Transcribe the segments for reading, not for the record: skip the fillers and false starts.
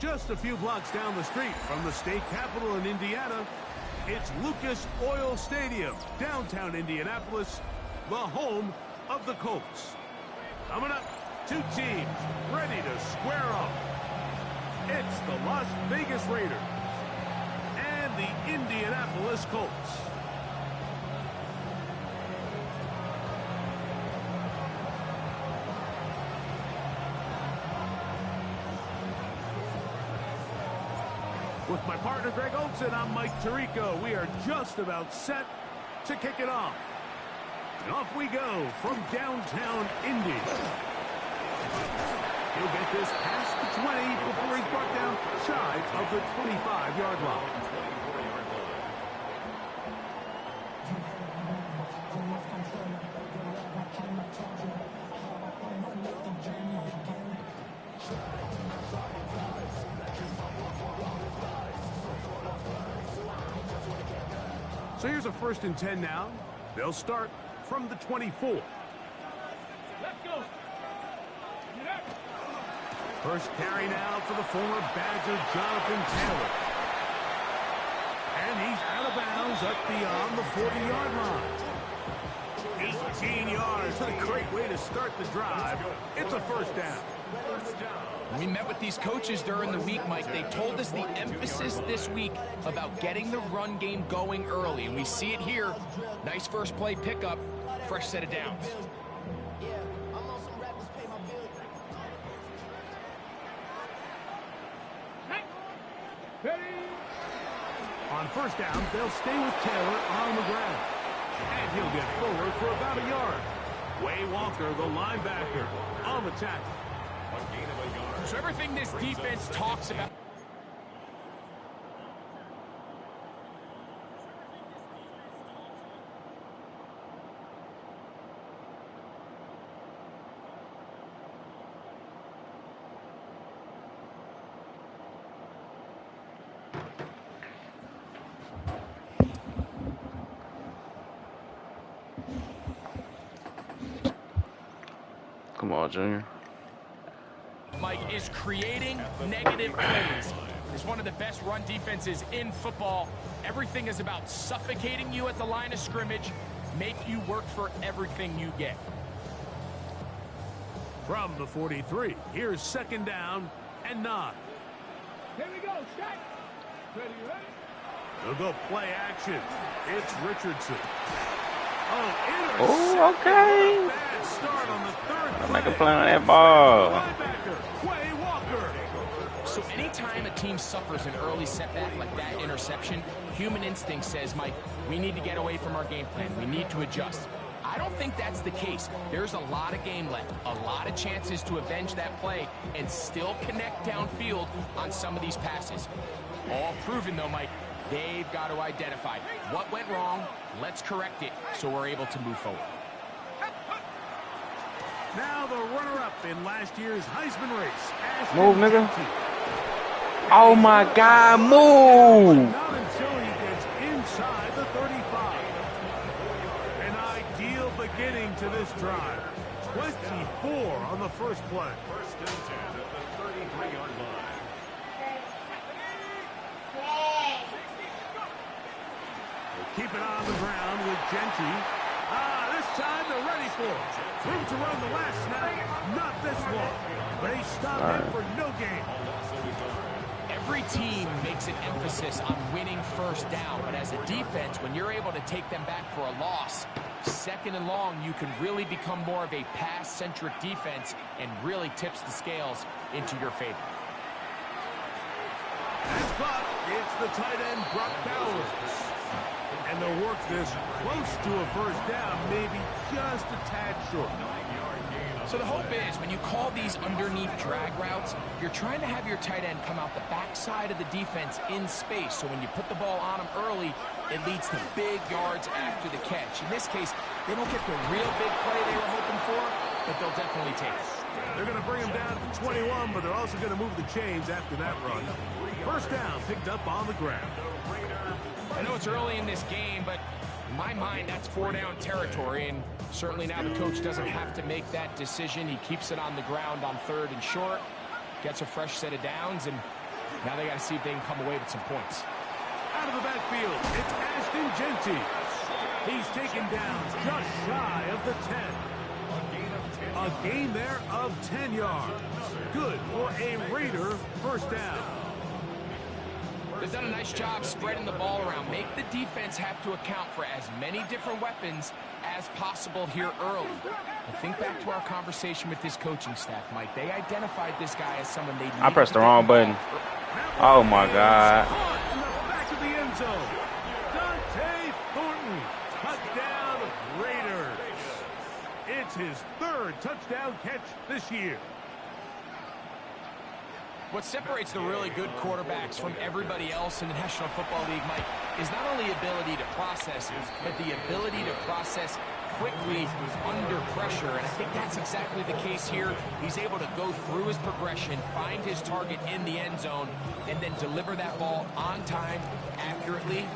Just a few blocks down the street from the state capitol in Indiana, it's Lucas Oil Stadium, downtown Indianapolis, the home of the Colts. Coming up, two teams ready to square off. It's the Las Vegas Raiders and the Indianapolis Colts. With my partner, Greg Olson, I'm Mike Tirico. We are just about set to kick it off. And off we go from downtown Indy. He'll get this past the 20 before he's brought down shy of the 25-yard line. So here's a 1st and 10 now. They'll start from the 24. Let's go. First carry now for the former Badger Jonathan Taylor. And he's out of bounds up beyond the 40-yard line. 18 yards. What a great way to start the drive. It's a 1st down. We met with these coaches during the week, Mike. They told us the emphasis this week about getting the run game going early, and we see it here. Nice first play pickup, fresh set of downs. On 1st down, they'll stay with Taylor on the ground. And he'll get forward for about a yard. Way Walker, the linebacker, on the tackle. So everything this defense talks about. Come on, Junior. Mike is creating negative plays. It's one of the best run defenses in football. Everything is about suffocating you at the line of scrimmage, make you work for everything you get. From the 43, here's 2nd down and 9. Here we go, Scott. Ready? They'll go play action. It's Richardson. Oh, okay. Bad start on the 3rd play. Make a play on that ball. So anytime a team suffers an early setback like that interception, human instinct says, Mike, we need to get away from our game plan. We need to adjust. I don't think that's the case. There's a lot of game left, a lot of chances to avenge that play and still connect downfield on some of these passes. All proven, though, Mike, they've got to identify what went wrong, let's correct it so we're able to move forward. Now the runner-up in last year's Heisman race. Move, nigga. Oh, my God, move. Not until he gets inside the 35. An ideal beginning to this drive. 24 on the first play. 1st and 10 at the 33-yard line. Keep it on the ground with Gentry. This time they're ready for it. Room to run the last snap. Not this one. They stop him for no gain. Every team makes an emphasis on winning 1st down, but as a defense, when you're able to take them back for a loss, 2nd and long, you can really become more of a pass-centric defense and really tips the scales into your favor. That's caught. It's the tight end, Brock Bowers. And they'll work this close to a 1st down, maybe just a tad short. So the hope is when you call these underneath drag routes, you're trying to have your tight end come out the backside of the defense in space. So when you put the ball on him early, it leads to big yards after the catch. In this case, they don't get the real big play they were hoping for, but they'll definitely take it. They're going to bring him down to 21, but they're also going to move the chains after that run. 1st down, picked up on the ground. I know it's early in this game, but in my mind, that's 4-down territory, and certainly now the coach doesn't have to make that decision. He keeps it on the ground on 3rd and short, gets a fresh set of downs, and Now they got to see if they can come away with some points. Out of the backfield, it's Ashton Genty. He's taken down just shy of the 10. A gain there of 10 yards. Good for a Raider first down. They've done a nice job spreading the ball around. Make the defense have to account for as many different weapons as possible here early. And think back to our conversation with this coaching staff, Mike. They identified this guy as someone they needed. I pressed the wrong button. Oh my God. In the back of the end zone. Dante Thornton. Touchdown Raiders. It's his third touchdown catch this year. What separates the really good quarterbacks from everybody else in the National Football League, Mike, is not only ability to process, but the ability to process quickly under pressure. And I think that's exactly the case here. He's able to go through his progression, find his target in the end zone, and then deliver that ball on time, accurately,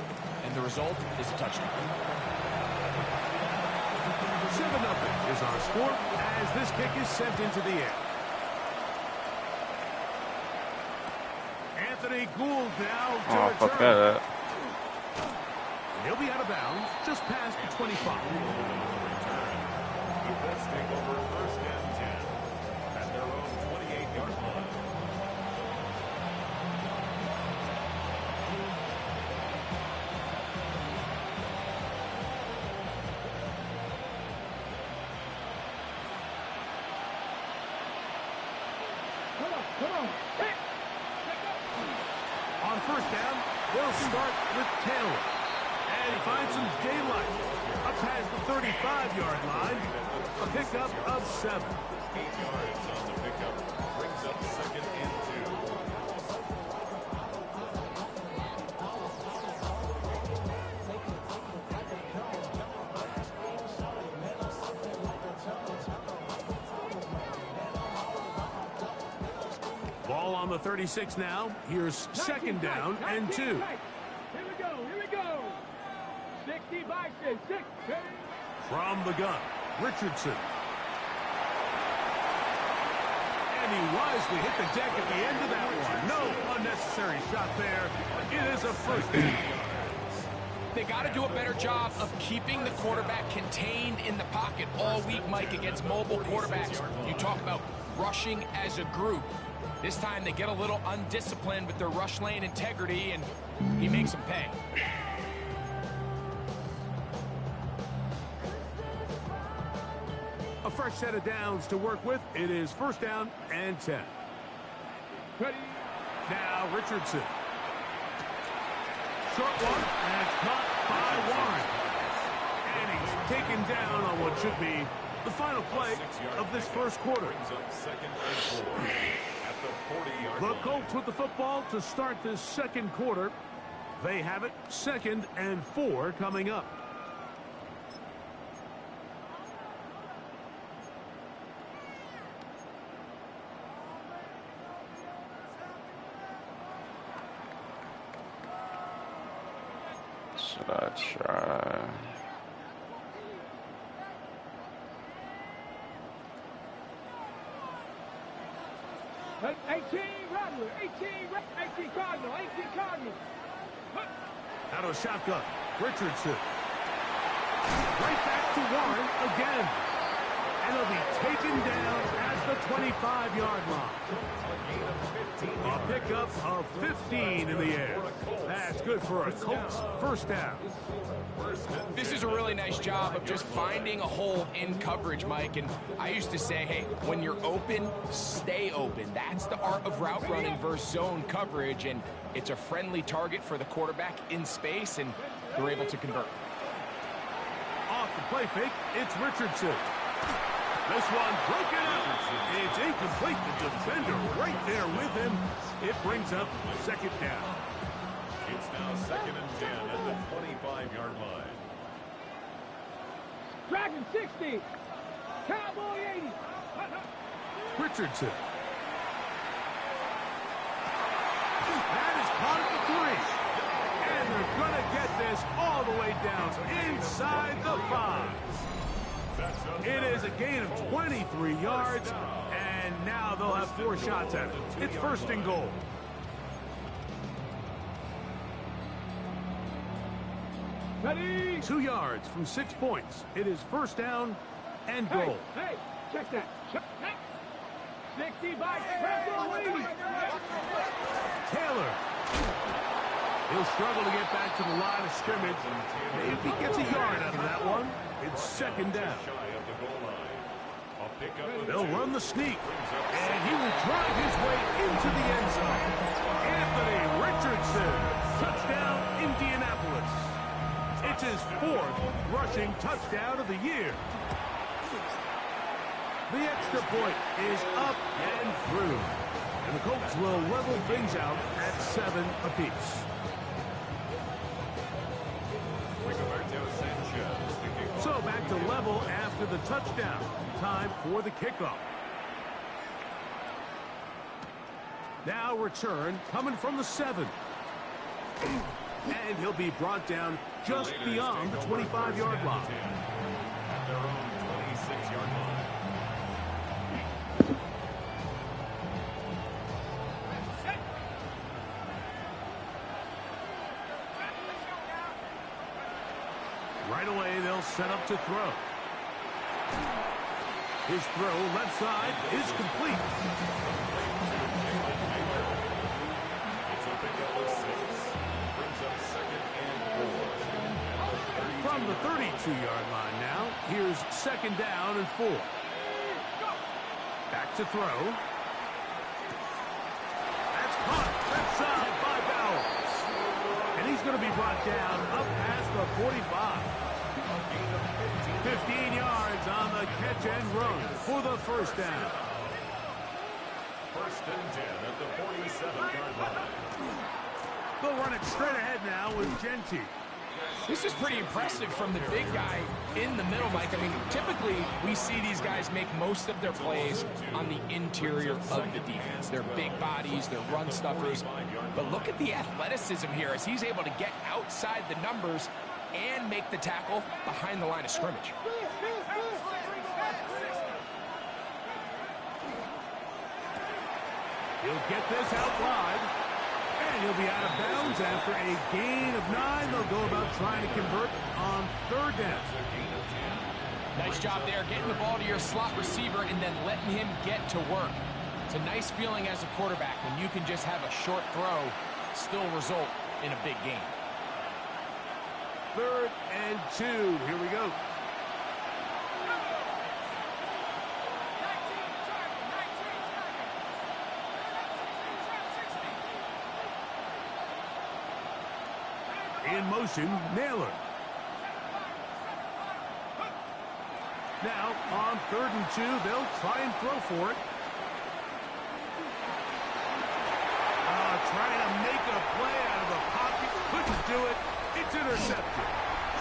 and the result is a touchdown. 7-0 is our score as this kick is sent into the air. Anthony Gould now to Oh, fuck return. that up. He'll be out of bounds just past the 25. The Colts take over first and 10 at their own 28-yard line. Come on. Hey. On first down, they'll start with Taylor. And he finds some daylight up past the 35-yard line. A pickup of 7. 8 yards on the pickup. Brings up second and 2. Ball on the 36 now. Here's second down and 2. Here we go. 60 by 6. From the gun, Richardson. And he wisely hit the deck at the end of that one. No unnecessary shot there. It is a first down. They got to do a better job of keeping the quarterback contained in the pocket all week, Mike, against mobile quarterbacks. You talk about rushing as a group. This time they get a little undisciplined with their rush lane integrity, and he makes them pay. A fresh set of downs to work with. It is first down and 10. Ready. Now Richardson. Short one, and it's caught by Warren. And he's taken down on what should be the final play of this first quarter. Brings up second and 4 at the 40-yard The line. Colts with the football to start this second quarter. They have it, second and 4 coming up. Should I try? Hey, 18 Rattler. 18 Cardinal. 18 Cardinal. Out of shotgun, Richardson. Right back to Warren again. And he'll be taken down at the 25-yard line. A pickup of 15 in the air. That's good for a Colts first down. This is a really nice job of just finding a hole in coverage, Mike. And I used to say, hey, when you're open, stay open. That's the art of route running versus zone coverage. And it's a friendly target for the quarterback in space, and they're able to convert. Off the play fake, it's Richardson. This one broken out. It's incomplete. The defender right there with him. It brings up second down. It's now second and 10 at the 25-yard line. Dragon 60. Cowboy 80. Richardson. That is caught at the 3. And they're going to get this all the way down inside the 5. It is a gain of 23 yards, and now they'll have 4 shots at it. It's first and goal. Ready? 2 yards from 6 points. It is first down and goal. Hey, check that. Check that. 60 by Taylor. He'll struggle to get back to the line of scrimmage. Maybe he gets a yard out of that one. It's second down. They'll run the sneak, and he will drive his way into the end zone. Anthony Richardson, touchdown Indianapolis. It's his 4th rushing touchdown of the year. The extra point is up and through, and the Colts will level things out at 7 apiece. So back to level after the touchdown. Time for the kickoff. Now return coming from the 7. And he'll be brought down just beyond the 25-yard line. At their own 26-yard line. Right away, they'll set up to throw. His throw left side is complete. It's a pickup of 6. Brings up second and 4. From the 32-yard line now, here's second down and 4. Back to throw. That's caught left side by Bowers. And he's going to be brought down up past the 45. 15 yards on the catch and run for the first down. First and 10 at the 47-yard line. They'll run it straight ahead now with Genty. This is pretty impressive from the big guy in the middle, Mike. I mean, typically we see these guys make most of their plays on the interior of the defense. They're big bodies, they're run stuffers. But look at the athleticism here as he's able to get outside the numbers and make the tackle behind the line of scrimmage. He'll get this out wide. And he'll be out of bounds after a gain of 9. They'll go about trying to convert on third down. Nice job there, getting the ball to your slot receiver and then letting him get to work. It's a nice feeling as a quarterback when you can just have a short throw still result in a big game. 3rd and 2. Here we go. In motion, Naylor. Now, on 3rd and 2, they'll try and throw for it. Trying to make a play out of the pocket. Couldn't do it. It's intercepted.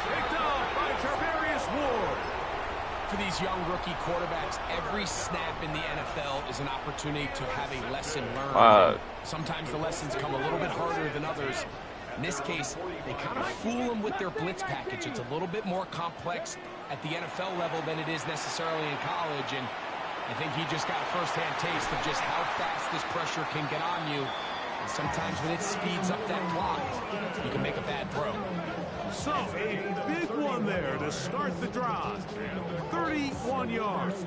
Picked off by Tarvarius Ward. For these young rookie quarterbacks, every snap in the NFL is an opportunity to have a lesson learned. Sometimes the lessons come a little bit harder than others. In this case, they kind of fool them with their blitz package. It's a little bit more complex at the NFL level than it is necessarily in college, and I think he just got a first-hand taste of just how fast this pressure can get on you. And sometimes when it speeds up that clock, you can make a bad throw. So, a big one there to start the drive. 31 yards.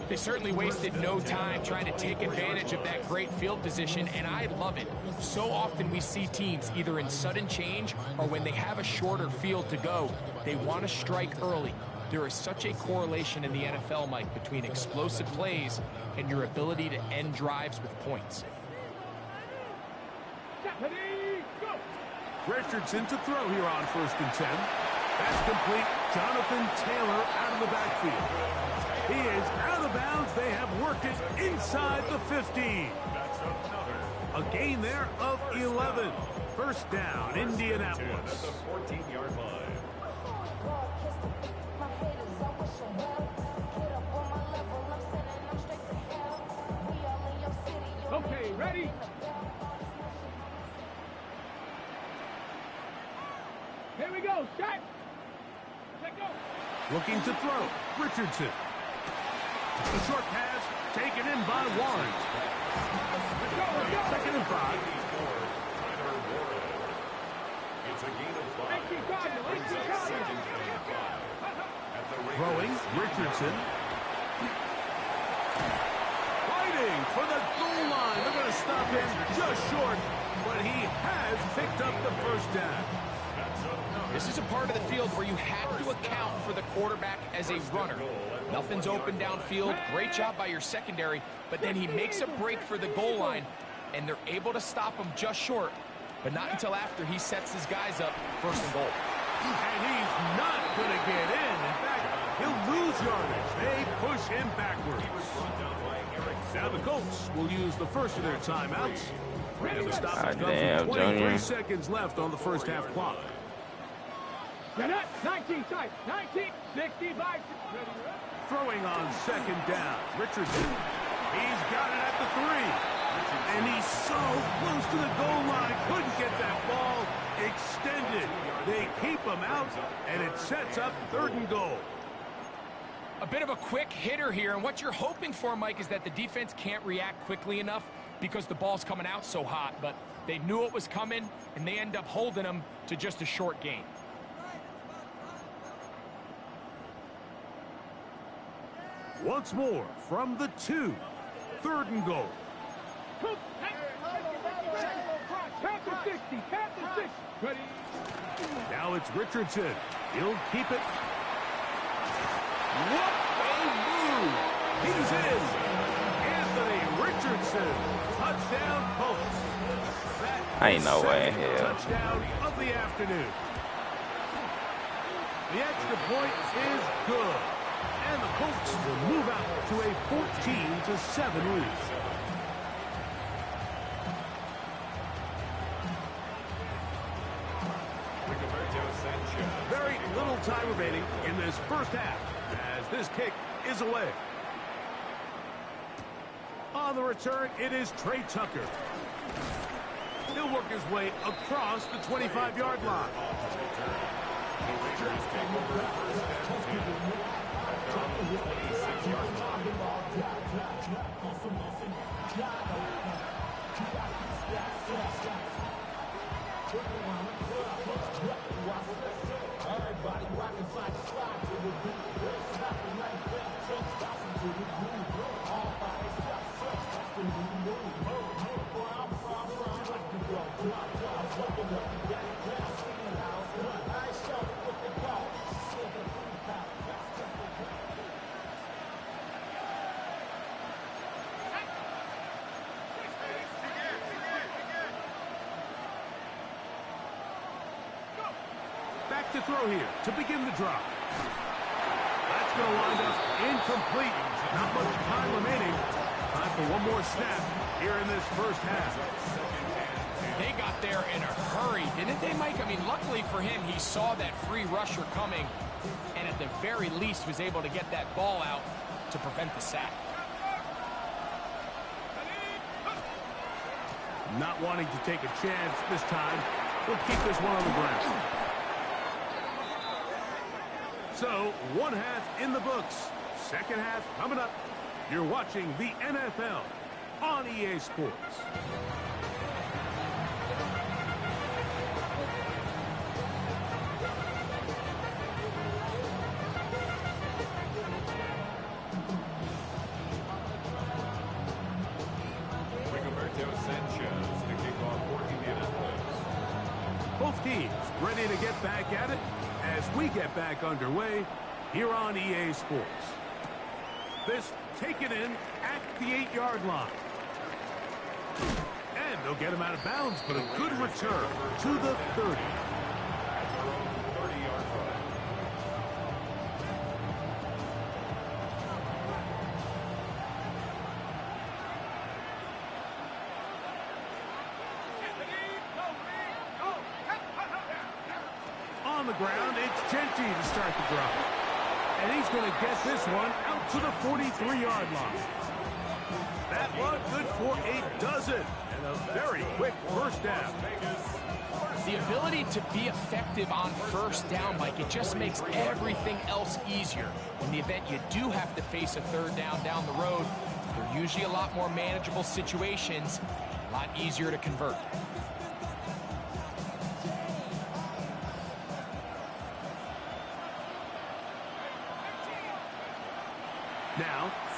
They certainly wasted no time trying to take advantage of that great field position, and I love it. So often we see teams either in sudden change or when they have a shorter field to go, they want to strike early. There is such a correlation in the NFL, Mike, between explosive plays and your ability to end drives with points. Richardson to throw here on 1st and 10. That's complete. Jonathan Taylor out of the backfield. He is out of bounds. They have worked it inside the 15. A gain there of 11. First down, Indianapolis. At the 14-yard line. Okay, ready? Here we go, set. Let go. Looking to throw. Richardson. A short pass taken in by Warren. Let's go. 2nd and 5. It's a gain of 5. Richardson. Fighting for the goal line. They're going to stop him just short, but he has picked up the first down. This is a part of the field where you have to account for the quarterback as a runner. Nothing's open downfield. Great job by your secondary, but then he makes a break for the goal line, and they're able to stop him just short, but not until after he sets his guys up first and goal. And he's not going to get in. In fact, he'll lose yardage. They push him backwards. Now the Colts will use the first of their timeouts. And the stop has come from 23 seconds left on the first half clock. 19 tight. 19, 60 by. Throwing on second down. Richardson. He's got it at the 3. And he's so close to the goal line. Couldn't get that ball extended. They keep him out, and it sets up 3rd and goal. A bit of a quick hitter here, and what you're hoping for, Mike, is that the defense can't react quickly enough because the ball's coming out so hot, but they knew it was coming, and they end up holding them to just a short gain. Once more from the 2. 3rd and goal. Now it's Richardson. He'll keep it. What a move! He's in. Anthony Richardson. Touchdown Colts. That Ain't no way in hell. Touchdown of the afternoon. The extra point is good. And the Colts will move out to a 14-7 lead. Very little time remaining in this first half as this kick is away. On the return, it is Trey Tucker. He'll work his way across the 25-yard line. Back to throw here to begin the drive. That's going to wind up incomplete. Not much time remaining. Time for one more snap here in this first half. They got there in a hurry, didn't they, Mike? I mean, luckily for him, he saw that free rusher coming, and at the very least was able to get that ball out to prevent the sack. Not wanting to take a chance this time. We'll keep this one on the ground. So, one half in the books. Second half coming up. You're watching the NFL on EA Sports. Both teams ready to get back at it as we get back underway here on EA Sports. This taken in at the 8-yard line. And they'll get him out of bounds, but a good return to the 30. On the ground, it's Genty to start the drive. And he's going to get this one out to the 43-yard line. That one good for a dozen. And a very quick first down. The ability to be effective on first down, Mike, it just makes everything else easier. In the event you do have to face a third down the road, they're usually a lot more manageable situations, a lot easier to convert.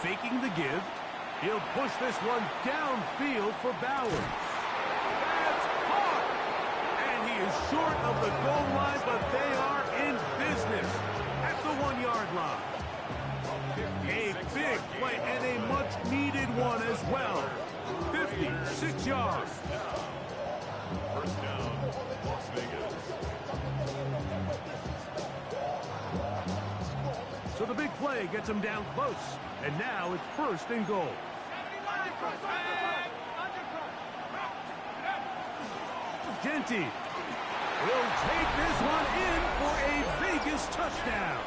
faking the give. He'll push this one downfield for Bowers. That's hard. And he is short of the goal line, but they are in business at the 1-yard line. A big play and a much-needed one as well. 56 yards. First down, Las Vegas. So the big play gets him down close. And now it's 1st and goal. Genty will take this one in for a Vegas touchdown.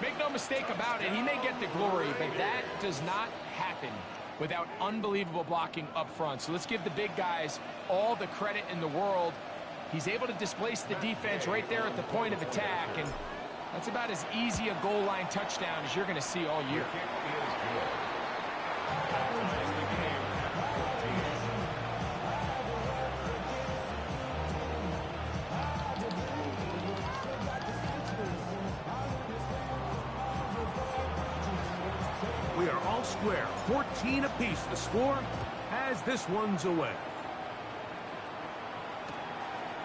Make no mistake about it, he may get the glory, but that does not happen without unbelievable blocking up front. So let's give the big guys all the credit in the world. He's able to displace the defense right there at the point of attack, and that's about as easy a goal line touchdown as you're going to see all year. We are all square, 14 apiece. The score as this one's away.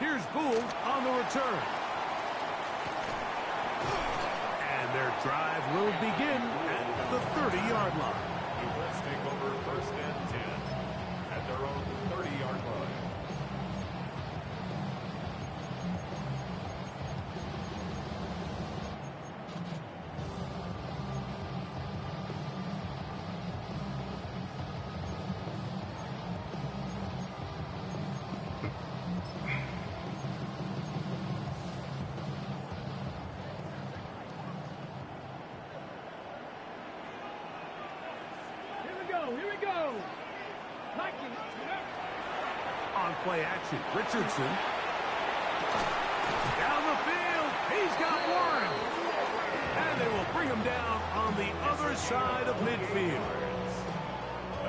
Here's Gould on the return. And their drive will begin at the 30-yard line. Let's take over 1st and 10 at their own 30-yard line. Here we go. On play action, Richardson. Down the field, he's got one. And they will bring him down on the other side of midfield.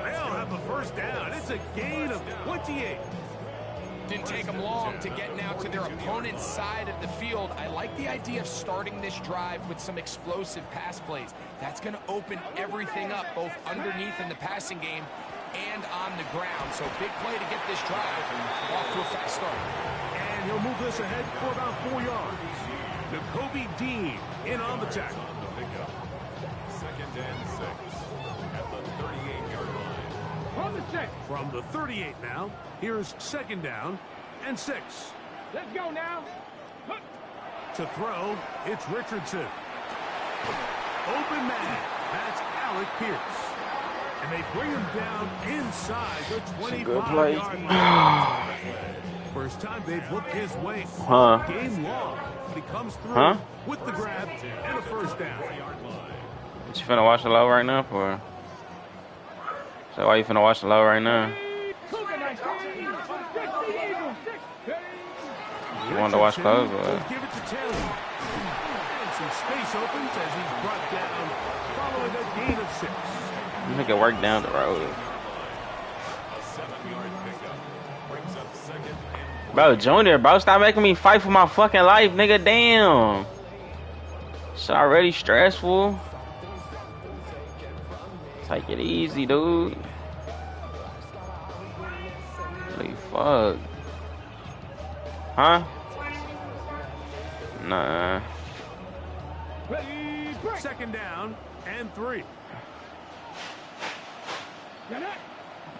They'll have the 1st down. It's a gain of 28. Didn't take them long to get now to their opponent's side of the field. I like the idea of starting this drive with some explosive pass plays. That's going to open everything up, both underneath in the passing game and on the ground. So big play to get this drive off to a fast start. And he'll move this ahead for about 4 yards. N'Kobe Dean in on the tackle. 2nd and 6 at the 38-yard line. On the check. From the 38 now, here's 2nd down and 6. Let's go now. To throw, it's Richardson. Open man, that's Alec Pierce. And they bring him down inside the 25-yard line. First time they've looked his way all game long. But he comes through with the grab and a 1st down. You finna watch the low right now for? So why you finna watch the low right now? You want to watch close, but give it to Taylor. And some space opens as he's brought down following a gain of 6. you make it work down the road. A 7-yard pickup brings up 2nd and 4. Bro, Junior, bro, stop making me fight for my fucking life, nigga. Damn. It's already stressful. Take it easy, dude. Holy fuck. Huh? Nah. 2nd down and 3.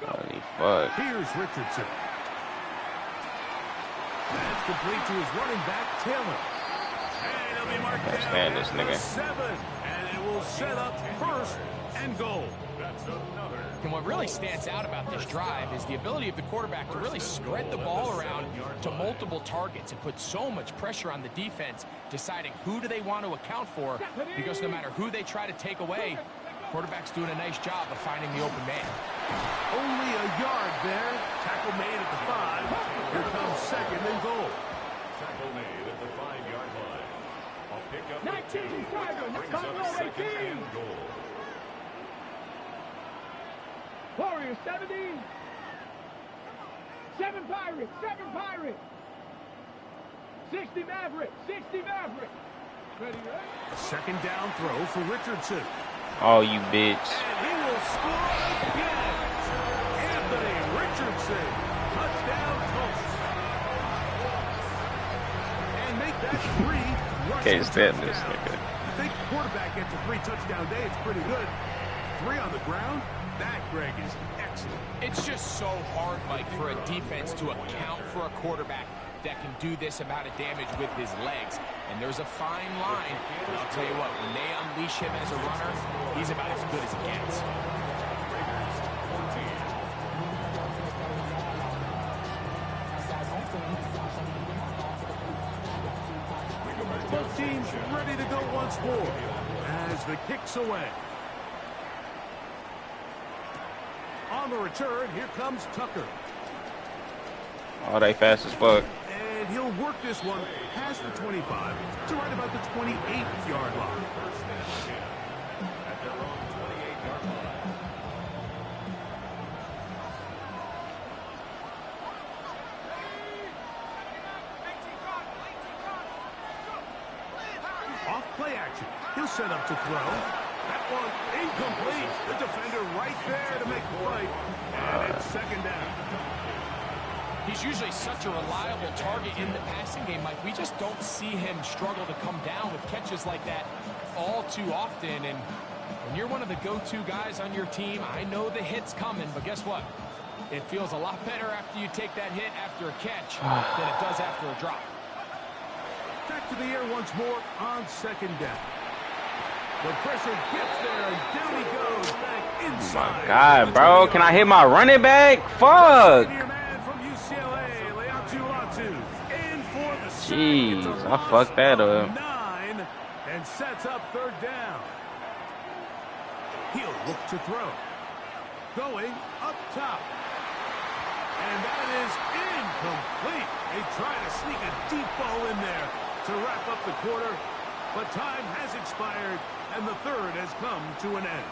Holy fuck. Here's Richardson. That's complete to his running back, Taylor. And he'll be marked Can't down stand this at nigga. the 7. And it will set up 1st and goal. That's another. And what really stands out about this drive is the ability of the quarterback to really spread the ball around to multiple targets and put so much pressure on the defense, deciding who do they want to account for, because no matter who they try to take away, quarterback's doing a nice job of finding the open man. Only a yard there. Tackle made at the 5. Here comes 2nd and goal. Tackle made at the 5-yard line. I'll pick up 19 the 2. Brings up 2nd and goal. Warriors 17. 7 Pirates. 7 Pirates. 60 Mavericks. 60 Mavericks. A second down throw for Richardson. Oh, you bitch. And he will score again. Anthony Richardson. Touchdown, Colts. And make that 3 rushing Can't stand this touchdowns. nigga. You think the quarterback gets a 3-touchdown day, it's pretty good. 3 on the ground? That, Greg, is excellent. It's just so hard, Mike, for a defense to account for a quarterback that can do this amount of damage with his legs. And there's a fine line. But I'll tell you what, when they unleash him as a runner, he's about as good as it gets. Both teams ready to go once more as the kick's away. On the return, here comes Tucker. Oh, they fast as fuck. And he'll work this one past the 25 to right about the 28-yard line. At their own 28-yard line. Off play action. He'll set up to throw. That one incomplete. The defender right there to make the play. And it's second down. He's usually such a reliable target in the passing game, Mike. We just don't see him struggle to come down with catches like that all too often. And when you're one of the go-to guys on your team, I know the hit's coming, but guess what? It feels a lot better after you take that hit after a catch than it does after a drop. Back to the air once more on second down. The pressure gets there, and down he goes back inside. My God, bro. Can I hit my running back? Fuck. Senior man from UCLA, Leatu in for the sack. Jeez, It's a I loss fucked that of up. 9 and sets up third down. He'll look to throw. Going up top. And that is incomplete. They try to sneak a deep ball in there to wrap up the quarter, but time has expired, and the third has come to an end.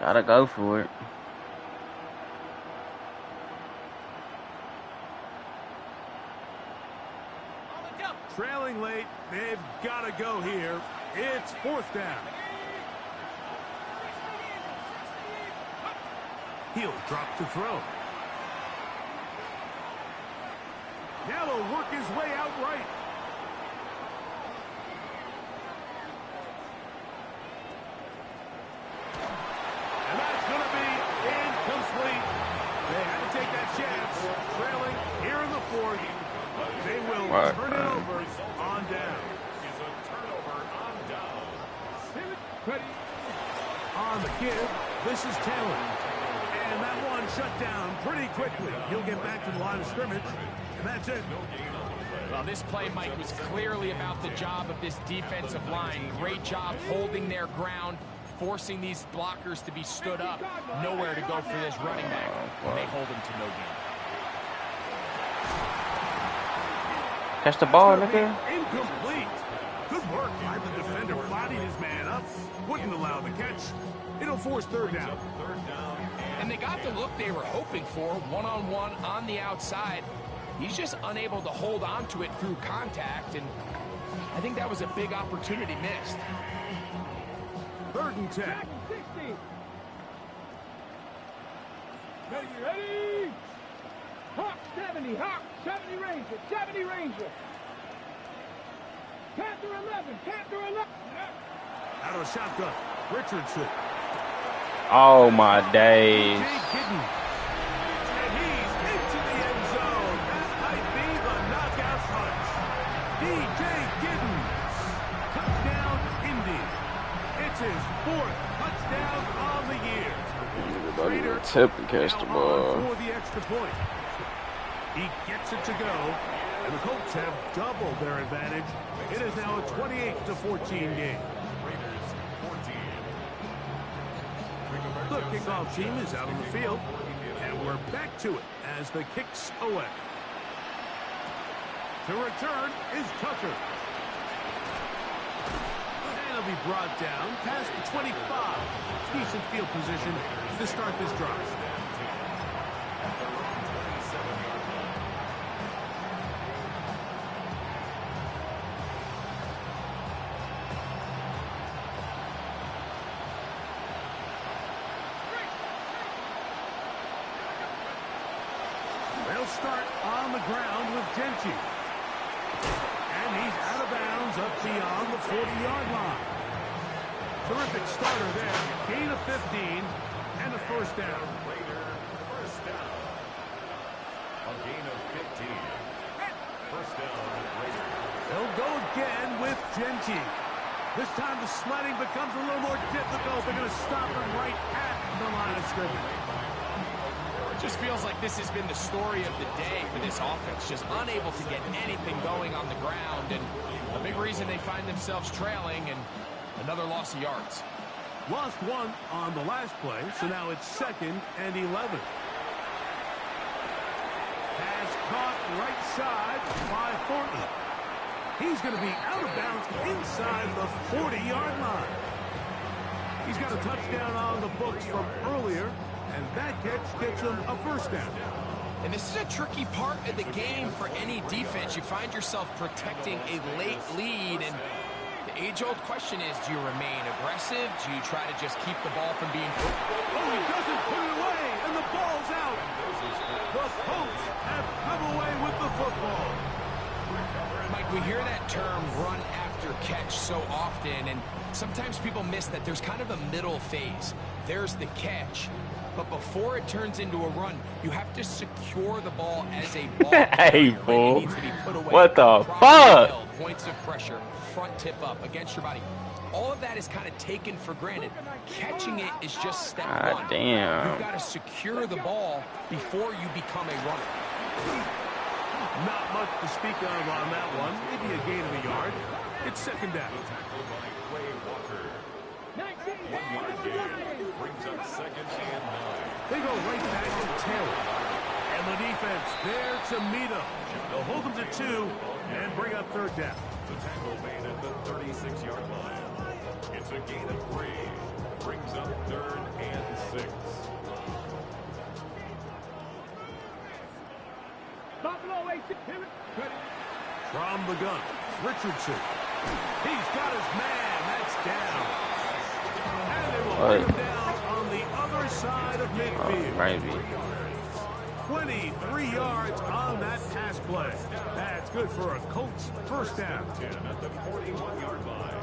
Gotta go for it. Trailing late, they've got to go here. It's fourth down. He'll drop to throw. Now he'll work his way out right. And that's going to be incomplete. They had to take that chance. Trailing here in the fourth. They will turn it over on down. Is a turnover on down. On the give, this is Taylor. And that one shut down pretty quickly. He'll get back to the line of scrimmage, and that's it. Well, this play, Mike, was clearly about the job of this defensive line. Great job holding their ground, forcing these blockers to be stood up. Nowhere to go for this running back, and they hold him to no gain. Catch the ball, nigga. Incomplete. Good work by the defender. Bodied his man up. Wouldn't allow the catch. It'll force third down. And they got the look they were hoping for, one-on-one on the outside. He's just unable to hold on to it through contact, and I think that was a big opportunity missed. Third and 10. Back and 60. Ready? Hawk 70, Hawk 70 Ranger, 70 Ranger. Panther 11, Panther 11. Out of a shotgun. Richardson. Oh my days. DJ Kidden. And he's into the end zone. That might be the knockout punch. DJ Kidden. Touchdown, Indy. It's his fourth touchdown on the year. Trader Tip and catch the now ball. on for the extra point. He gets it to go, and the Colts have doubled their advantage. It is now a 28-14 game. The kickoff team is out on the field, and we're back to it as the kick's away. To return is Tucker. He'll be brought down past the 25. Decent field position to start this drive. They'll start on the ground with Genchi. And he's out of bounds up beyond the 40-yard line. Terrific starter there. Gain of 15 and a first down. First down. A gain of 15. First down, Raiders. They'll go again with Genchi. This time the sledding becomes a little more difficult. They're going to stop him right at the line of scrimmage. Just feels like this has been the story of the day for this offense. Just unable to get anything going on the ground, and a big reason they find themselves trailing, and another loss of yards. Lost one on the last play, so now it's 2nd and 11. Pass caught right side by Thornton. He's going to be out of bounds inside the 40-yard line. He's got a touchdown on the books from earlier, and that catch gets him a first down. And this is a tricky part of the game for any defense. You find yourself protecting a late lead, and the age-old question is, do you remain aggressive? Do you try to just keep the ball from being... Oh, he doesn't put it away, and the ball's out. The Colts have come away with the football. Mike, we hear that term run after catch so often, and sometimes people miss that there's kind of a middle phase. There's the catch, but before it turns into a run, you have to secure the ball as a ball. Hey, fool. It needs to be put away. What the fuck? Points of pressure, front tip up against your body. All of that is kind of taken for granted. Catching it is just step one. Damn. You've got to secure the ball before you become a runner. Not much to speak of on that one. Maybe a gain of a yard. It's 2nd down. Tackled by Quay Walker. 1-yard gain. Brings up 2nd and 9. They go right back to Taylor. And the defense there to meet him. They'll hold him to 2 and bring up 3rd down. The tackle made at the 36-yard line. It's a gain of 3. Brings up 3rd and 6. From the gun, Richardson. He's got his man. That's down. And they will bring him down on the other side of midfield. Maybe. 23 yards on that pass play. That's good for a Colts first down. 10 at the 41-yard line.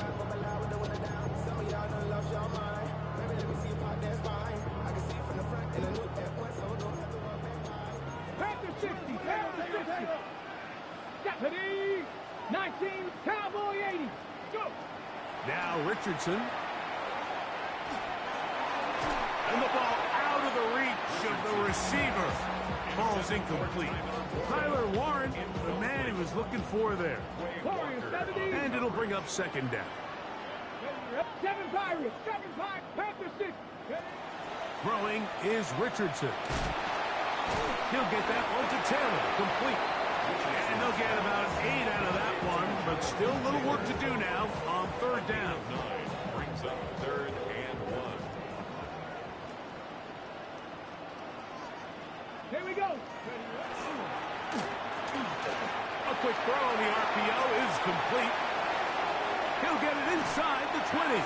Deputy 19, Cowboy 80. Go. Now Richardson. And the ball out of the reach of the receiver. Ball's incomplete. Tyler Warren, the man he was looking for there. And it'll bring up 2nd down. 7 Pirates, 7 Panther 6. Throwing is Richardson. He'll get that one to Taylor, complete. And they'll get about 8 out of that one, but still a little work to do now on 3rd down. 9 brings up 3rd and 1. Here we go. A quick throw on the RPO is complete. He'll get it inside the 20.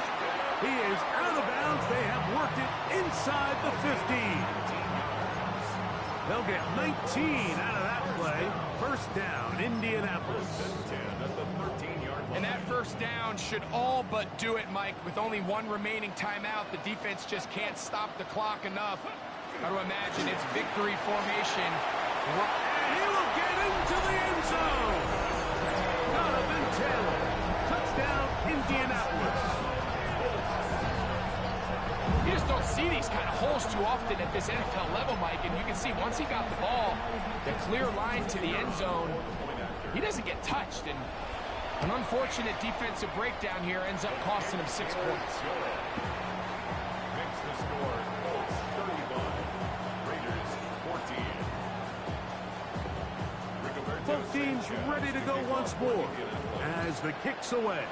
He is out of bounds. They have worked it inside the 15. They'll get 19 out of that play. First down, Indianapolis. 10 at the 13-yard line. And that first down should all but do it, Mike. With only 1 remaining timeout, the defense just can't stop the clock enough. Got to imagine it's victory formation. And he will get into the end zone. Jonathan Taylor. Touchdown, Indianapolis. You just don't see these kind of holes too often at this NFL level, Mike. And you can see once he got the ball, the clear line to the end zone, he doesn't get touched. And an unfortunate defensive breakdown here ends up costing him 6 points. Makes the score Colts 35, Raiders 14. Both teams ready to go once more as the kick's away.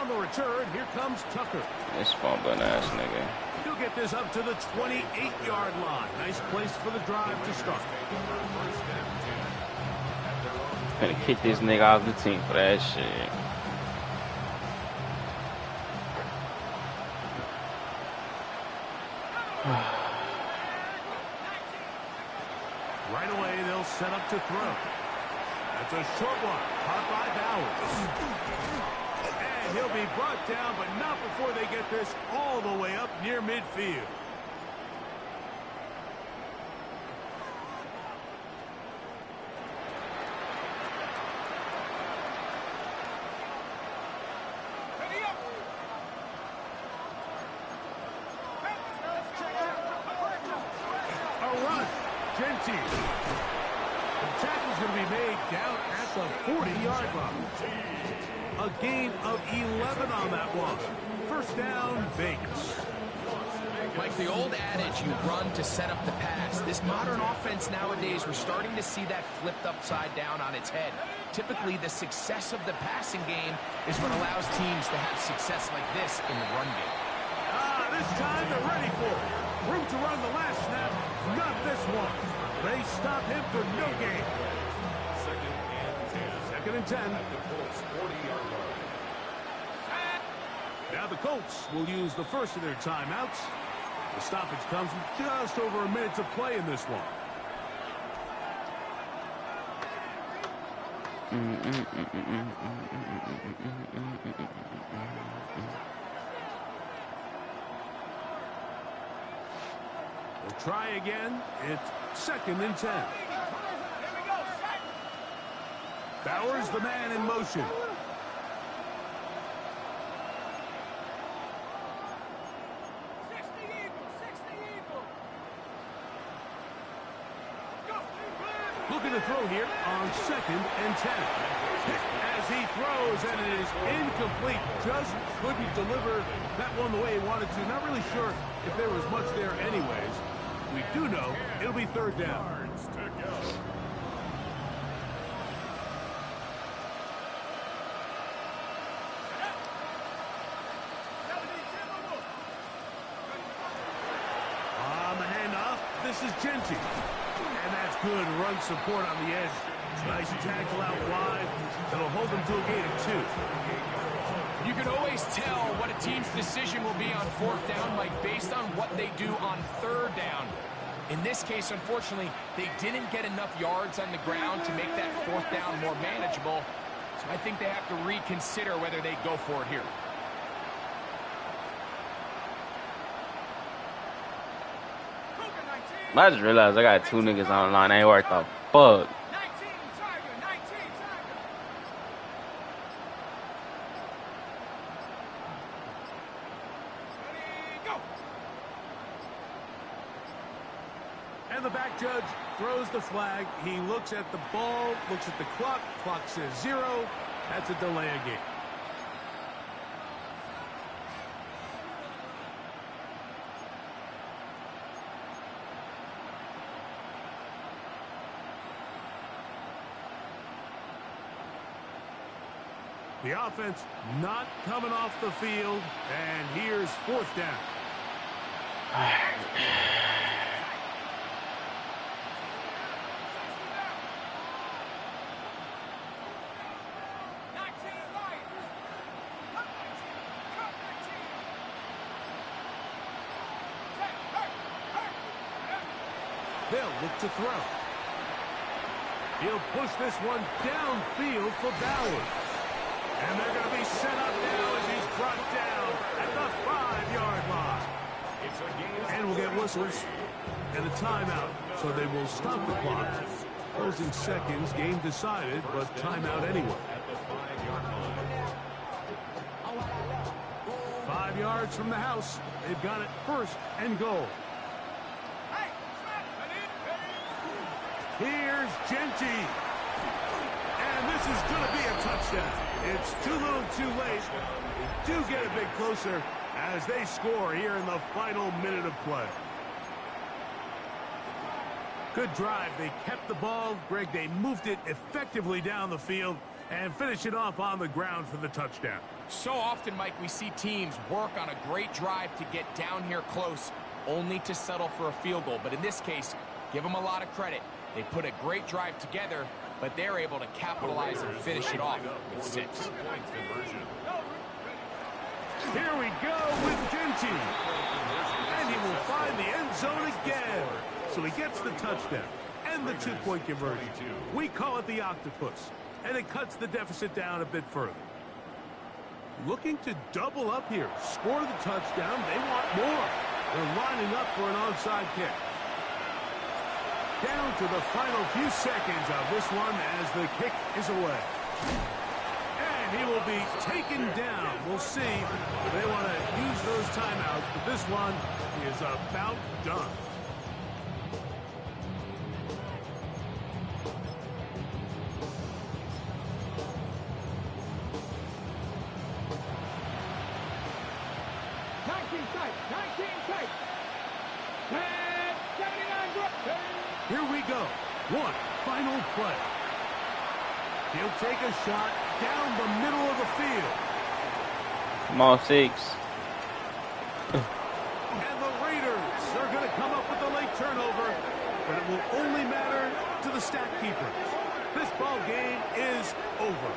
On the return, here comes Tucker. This fumbling ass nigga. He'll get this up to the 28-yard line. Nice place for the drive to start. Gonna kick this nigga off the team for that shit. Right away, they'll set up to throw. That's a short one, caught by Bowers. And he'll be brought down, but not before they get this all the way up near midfield. The tackle's going to be made down at the 40-yard line. A gain of 11 on that one. First down, Vegas. Like the old adage, you run to set up the pass. This modern offense nowadays, we're starting to see that flipped upside down on its head. Typically, the success of the passing game is what allows teams to have success like this in the run game. This time they're ready for it. Room to run the last snap, not this one. They stop him for no gain. Second and 10. Now the Colts will use the first of their timeouts. The stoppage comes with just over a minute to play in this one. We'll try again. It's second and 10. Bowers, the man in motion. Looking to throw here on second and 10. As he throws, and it is incomplete. Just couldn't deliver that one the way he wanted to. Not really sure if there was much there anyways. We do know it'll be third down. On the handoff, this is Genty. And that's good run support on the edge. Nice tackle out wide. That'll hold them to a gain of 2. You can always tell what a team's decision will be on fourth down, Mike, based on what they do on third down. In this case, unfortunately, they didn't get enough yards on the ground to make that fourth down more manageable. So I think they have to reconsider whether they go for it here. I just realized I got 2 niggas on the line. I ain't worth a fuck. And the back judge throws the flag. He looks at the ball, looks at the clock. Clock says 0. That's a delay of game. The offense not coming off the field, and here's fourth down. They'll look to throw. He'll push this one downfield for Bowers. And they're going to be set up now as he's brought down at the 5-yard line. And we'll get whistles and a timeout, so they will stop the clock. Closing seconds, game decided, but timeout anyway. 5 yards from the house. They've got it first and goal. Here's Genty. And this is going to be a touchdown. It's too little too late. They do get a bit closer as they score here in the final minute of play. Good drive. They kept the ball. Greg, they moved it effectively down the field and finished it off on the ground for the touchdown. So often, Mike, we see teams work on a great drive to get down here close, only to settle for a field goal. But in this case, give them a lot of credit. They put a great drive together, but they're able to capitalize and finish it off with 6. Here we go with Genty. And he will find the end zone again. So he gets the touchdown and the 2-point conversion. We call it the octopus, and it cuts the deficit down a bit further. Looking to double up here. Score the touchdown. They want more. They're lining up for an onside kick. Down to the final few seconds of this one as the kick is away. And he will be taken down. We'll see if they want to use those timeouts, but this one is about done. Here we go. One final play. He'll take a shot down the middle of the field. Come on, 6. And the Raiders are going to come up with a late turnover, but it will only matter to the stat keepers. This ball game is over.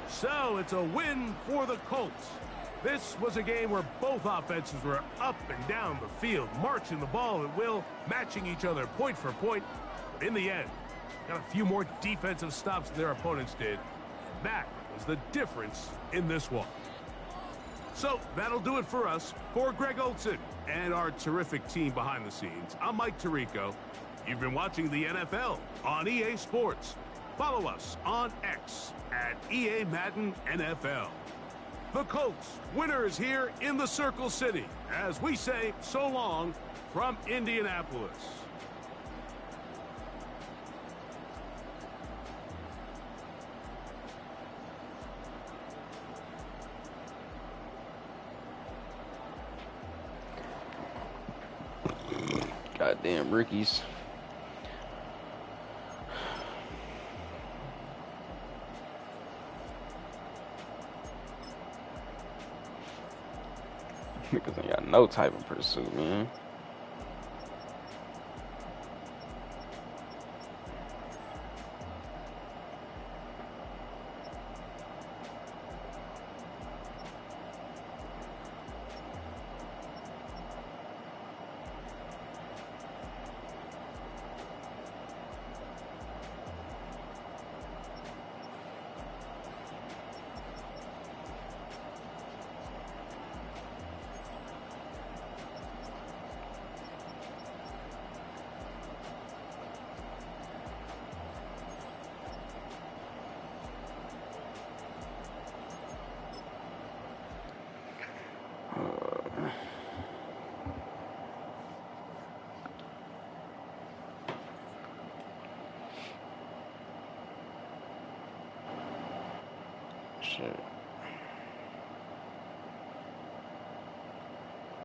So it's a win for the Colts. This was a game where both offenses were up and down the field, marching the ball at will, matching each other point for point. But in the end, got a few more defensive stops than their opponents did. That was the difference in this one. So that'll do it for us. For Greg Olson and our terrific team behind the scenes, I'm Mike Tirico. You've been watching the NFL on EA Sports. Follow us on X at EA Madden NFL. The Colts, winners here in the Circle City, as we say so long from Indianapolis. Goddamn rookies. Niggas ain't got no type of pursuit, man. Shit.